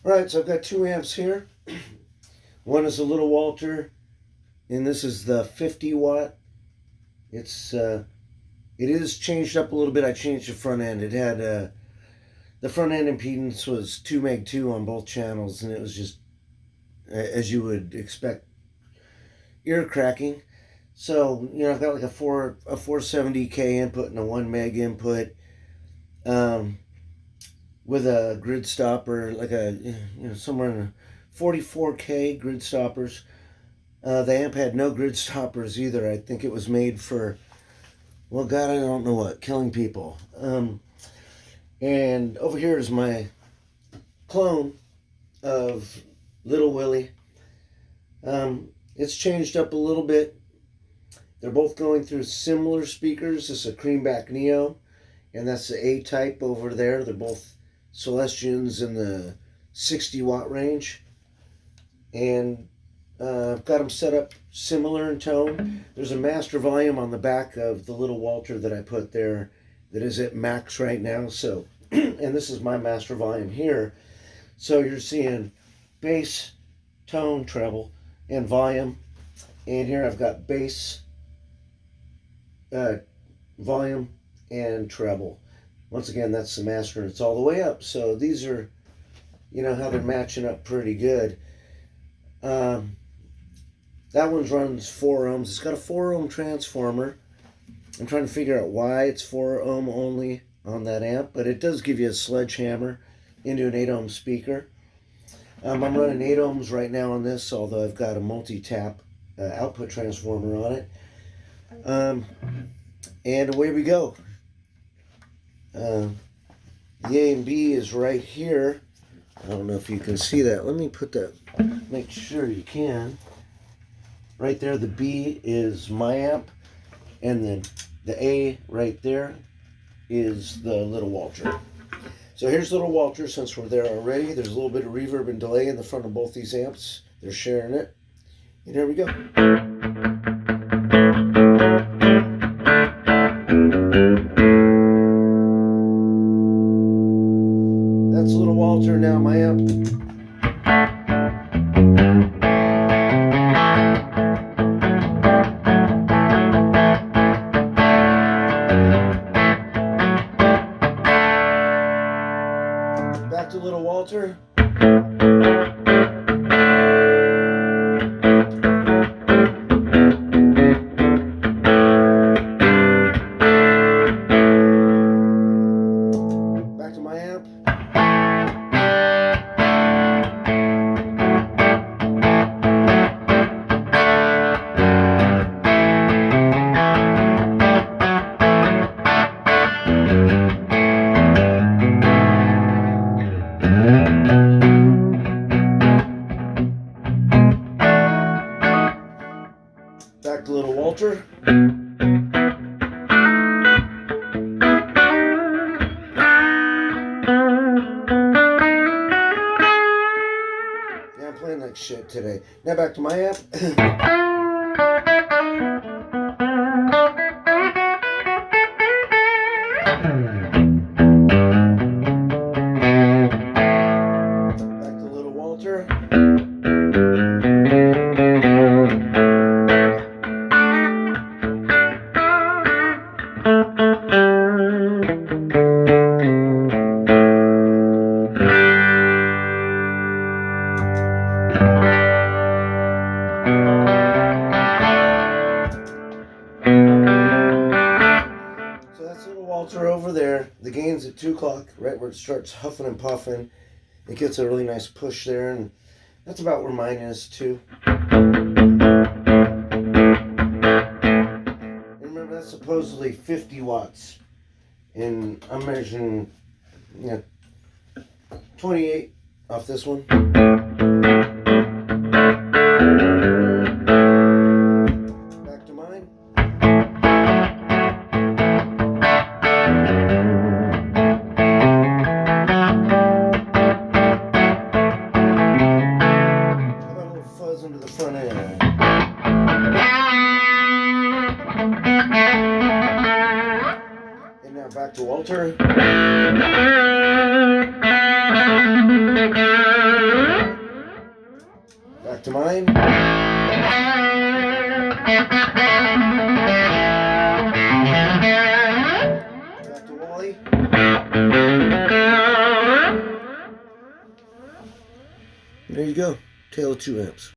Alright, so I've got two amps here. One is a little Walter, and this is the 50 watt. It is changed up a little bit. I changed the front end. It had the front end impedance was 2 meg 2 on both channels, and it was just, as you would expect, ear cracking. So, you know, I've got like a 470k input and a 1 meg input, with a grid stopper, like somewhere in a 44k grid stoppers. The amp had no grid stoppers either. I think it was made for, well, God, I don't know what, killing people. And over here is my clone of Little Willy. It's changed up a little bit. They're both going through similar speakers. This is a Creamback Neo, and that's the A type over there. They're both Celestians in the 60 watt range. And I've got them set up similar in tone. There's a master volume on the back of the little Walter that I put there that is at max right now. So, and this is my master volume here. So you're seeing bass, tone, treble, and volume. And here I've got bass, volume, and treble. Once again, that's the master, and it's all the way up. So these are, you know, how they're matching up pretty good. That one runs 4 ohms. It's got a 4 ohm transformer. I'm trying to figure out why it's 4 ohm only on that amp, but it does give you a sledgehammer into an 8 ohm speaker. I'm running 8 ohms right now on this, although I've got a multi-tap output transformer on it. And away we go. The A and B is right here. I don't know if you can see that. Let me put that, make sure you can. Right there, the B is my amp, and then the A right there is the Little Walter. So here's Little Walter, since we're there already. There's a little bit of reverb and delay in the front of both these amps. They're sharing it. And here we go. That's Little Walter, now my amp. Back to Little Walter. Back to my amp. Back to Little Walter. Yeah, I'm playing like shit today. Now back to my amp. Back to Little Walter. So that's Little Walter over there. The gain's at 2 o'clock, right where it starts huffing and puffing. It gets a really nice push there, and that's about where mine is too. And remember, that's supposedly 50 watts. And I'm measuring, 28 off this one. Back to mine. How about a little fuzz into the front end? And now back to Walter. 9. Back to Wally. There you go. Tale of 2 amps.